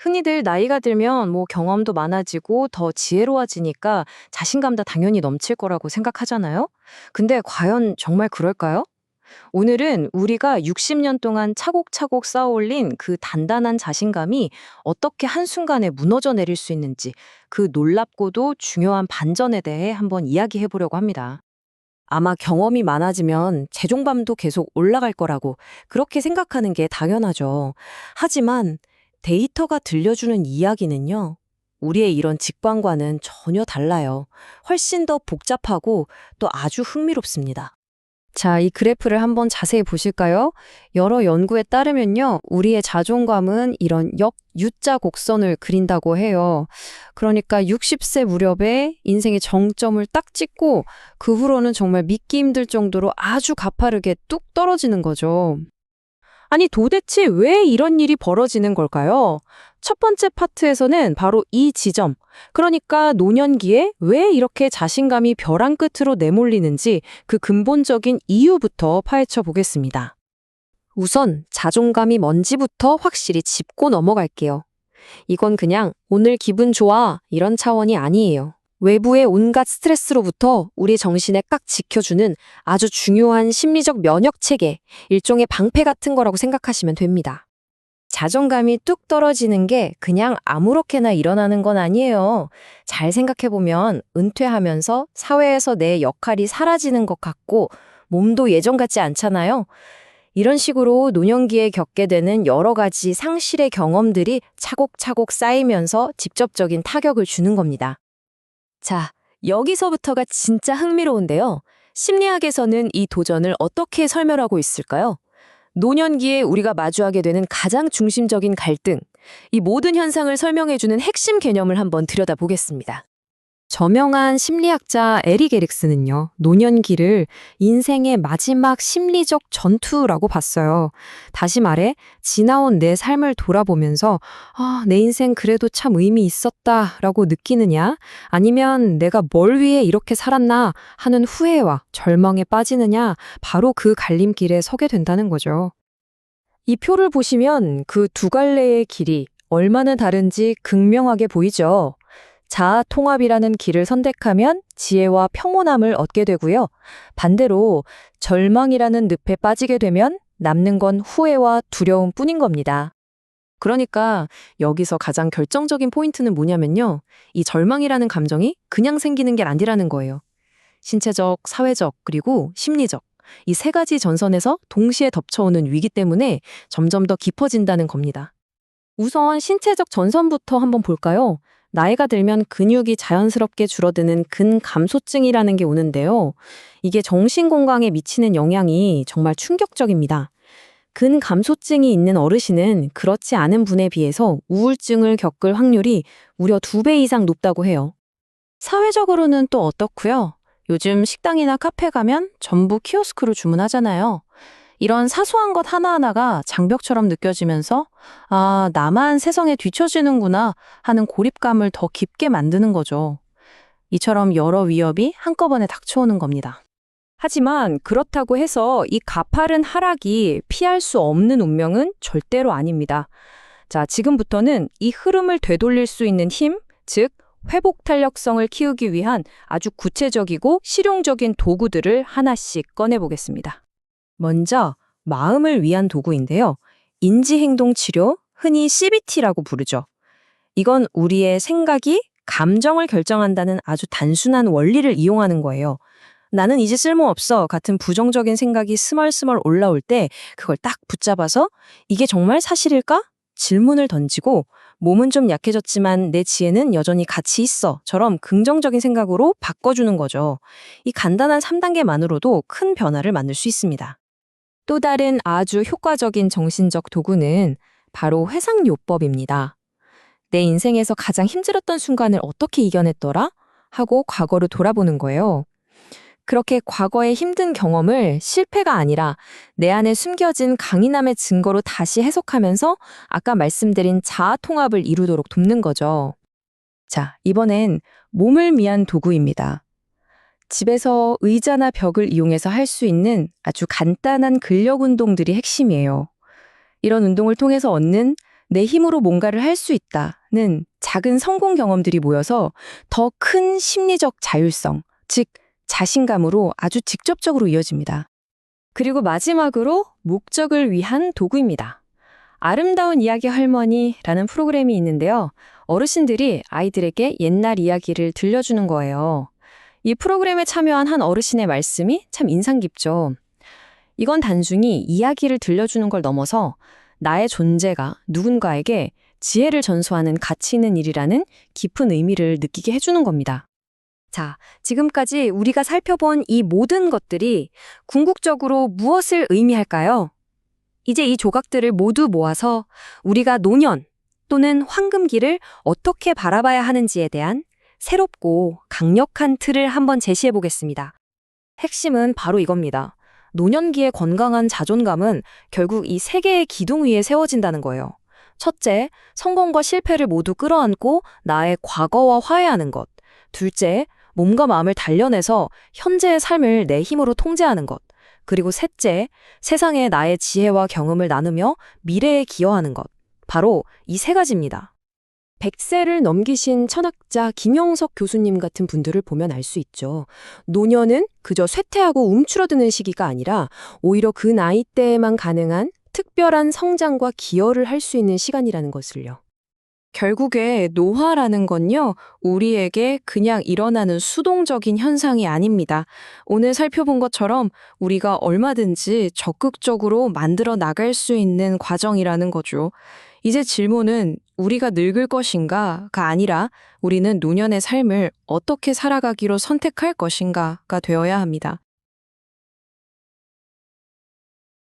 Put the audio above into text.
흔히들 나이가 들면 경험도 많아지고 더 지혜로워지니까 자신감도 당연히 넘칠 거라고 생각하잖아요? 근데 과연 정말 그럴까요? 오늘은 우리가 60년 동안 차곡차곡 쌓아올린 그 단단한 자신감이 어떻게 한순간에 무너져 내릴 수 있는지 그 놀랍고도 중요한 반전에 대해 한번 이야기해 보려고 합니다. 아마 경험이 많아지면 자존감도 계속 올라갈 거라고 그렇게 생각하는 게 당연하죠. 하지만 데이터가 들려주는 이야기는요, 우리의 이런 직관과는 전혀 달라요. 훨씬 더 복잡하고 또 아주 흥미롭습니다. 자, 이 그래프를 한번 자세히 보실까요? 여러 연구에 따르면요, 우리의 자존감은 이런 U자 곡선을 그린다고 해요. 그러니까 60세 무렵에 인생의 정점을 딱 찍고 그 후로는 정말 믿기 힘들 정도로 아주 가파르게 뚝 떨어지는 거죠. 아니, 도대체 왜 이런 일이 벌어지는 걸까요? 첫 번째 파트에서는 바로 이 지점, 그러니까 노년기에 왜 이렇게 자신감이 벼랑 끝으로 내몰리는지 그 근본적인 이유부터 파헤쳐 보겠습니다. 우선 자존감이 뭔지부터 확실히 짚고 넘어갈게요. 이건 그냥 오늘 기분 좋아 이런 차원이 아니에요. 외부의 온갖 스트레스로부터 우리 정신에 꽉 지켜주는 아주 중요한 심리적 면역 체계, 일종의 방패 같은 거라고 생각하시면 됩니다. 자존감이 뚝 떨어지는 게 그냥 아무렇게나 일어나는 건 아니에요. 잘 생각해보면 은퇴하면서 사회에서 내 역할이 사라지는 것 같고 몸도 예전 같지 않잖아요. 이런 식으로 노년기에 겪게 되는 여러 가지 상실의 경험들이 차곡차곡 쌓이면서 직접적인 타격을 주는 겁니다. 자, 여기서부터가 진짜 흥미로운데요. 심리학에서는 이 도전을 어떻게 설명하고 있을까요? 노년기에 우리가 마주하게 되는 가장 중심적인 갈등, 이 모든 현상을 설명해주는 핵심 개념을 한번 들여다보겠습니다. 저명한 심리학자 에릭 에릭슨은요, 노년기를 인생의 마지막 심리적 전투라고 봤어요. 다시 말해, 지나온 내 삶을 돌아보면서, 내 인생 그래도 참 의미 있었다라고 느끼느냐, 아니면 내가 뭘 위해 이렇게 살았나 하는 후회와 절망에 빠지느냐, 바로 그 갈림길에 서게 된다는 거죠. 이 표를 보시면 그 두 갈래의 길이 얼마나 다른지 극명하게 보이죠. 자아 통합이라는 길을 선택하면 지혜와 평온함을 얻게 되고요. 반대로 절망이라는 늪에 빠지게 되면 남는 건 후회와 두려움 뿐인 겁니다. 그러니까 여기서 가장 결정적인 포인트는 뭐냐면요. 이 절망이라는 감정이 그냥 생기는 게 아니라는 거예요. 신체적, 사회적, 그리고 심리적. 이 세 가지 전선에서 동시에 덮쳐오는 위기 때문에 점점 더 깊어진다는 겁니다. 우선 신체적 전선부터 한번 볼까요? 나이가 들면 근육이 자연스럽게 줄어드는 근감소증이라는 게 오는데요. 이게 정신 건강에 미치는 영향이 정말 충격적입니다. 근감소증이 있는 어르신은 그렇지 않은 분에 비해서 우울증을 겪을 확률이 무려 2배 이상 높다고 해요. 사회적으로는 또 어떻고요? 요즘 식당이나 카페 가면 전부 키오스크로 주문하잖아요. 이런 사소한 것 하나하나가 장벽처럼 느껴지면서 나만 세상에 뒤처지는구나 하는 고립감을 더 깊게 만드는 거죠. 이처럼 여러 위협이 한꺼번에 닥쳐오는 겁니다. 하지만 그렇다고 해서 이 가파른 하락이 피할 수 없는 운명은 절대로 아닙니다. 자, 지금부터는 이 흐름을 되돌릴 수 있는 힘, 즉 회복 탄력성을 키우기 위한 아주 구체적이고 실용적인 도구들을 하나씩 꺼내보겠습니다. 먼저 마음을 위한 도구인데요. 인지행동치료, 흔히 CBT라고 부르죠. 이건 우리의 생각이 감정을 결정한다는 아주 단순한 원리를 이용하는 거예요. 나는 이제 쓸모없어 같은 부정적인 생각이 스멀스멀 올라올 때 그걸 딱 붙잡아서 이게 정말 사실일까? 질문을 던지고 몸은 좀 약해졌지만 내 지혜는 여전히 가치 있어.처럼 긍정적인 생각으로 바꿔주는 거죠. 이 간단한 3단계만으로도 큰 변화를 만들 수 있습니다. 또 다른 아주 효과적인 정신적 도구는 바로 회상요법입니다. 내 인생에서 가장 힘들었던 순간을 어떻게 이겨냈더라? 하고 과거로 돌아보는 거예요. 그렇게 과거의 힘든 경험을 실패가 아니라 내 안에 숨겨진 강인함의 증거로 다시 해석하면서 아까 말씀드린 자아 통합을 이루도록 돕는 거죠. 자, 이번엔 몸을 위한 도구입니다. 집에서 의자나 벽을 이용해서 할 수 있는 아주 간단한 근력 운동들이 핵심이에요. 이런 운동을 통해서 얻는 내 힘으로 뭔가를 할 수 있다는 작은 성공 경험들이 모여서 더 큰 심리적 자율성, 즉 자신감으로 아주 직접적으로 이어집니다. 그리고 마지막으로 목적을 위한 도구입니다. 아름다운 이야기 할머니라는 프로그램이 있는데요. 어르신들이 아이들에게 옛날 이야기를 들려주는 거예요. 이 프로그램에 참여한 한 어르신의 말씀이 참 인상 깊죠. 이건 단순히 이야기를 들려주는 걸 넘어서 나의 존재가 누군가에게 지혜를 전수하는 가치 있는 일이라는 깊은 의미를 느끼게 해주는 겁니다. 자, 지금까지 우리가 살펴본 이 모든 것들이 궁극적으로 무엇을 의미할까요? 이제 이 조각들을 모두 모아서 우리가 노년 또는 황금기를 어떻게 바라봐야 하는지에 대한 새롭고 강력한 틀을 한번 제시해 보겠습니다. 핵심은 바로 이겁니다. 노년기의 건강한 자존감은 결국 이 세 개의 기둥 위에 세워진다는 거예요. 첫째, 성공과 실패를 모두 끌어안고 나의 과거와 화해하는 것. 둘째, 몸과 마음을 단련해서 현재의 삶을 내 힘으로 통제하는 것. 그리고 셋째, 세상에 나의 지혜와 경험을 나누며 미래에 기여하는 것. 바로 이 세 가지입니다. 100세를 넘기신 철학자 김영석 교수님 같은 분들을 보면 알 수 있죠. 노년은 그저 쇠퇴하고 움츠러드는 시기가 아니라 오히려 그 나이대에만 가능한 특별한 성장과 기여를 할 수 있는 시간이라는 것을요. 결국에 노화라는 건요, 우리에게 그냥 일어나는 수동적인 현상이 아닙니다. 오늘 살펴본 것처럼 우리가 얼마든지 적극적으로 만들어 나갈 수 있는 과정이라는 거죠. 이제 질문은 우리가 늙을 것인가가 아니라 우리는 노년의 삶을 어떻게 살아가기로 선택할 것인가가 되어야 합니다.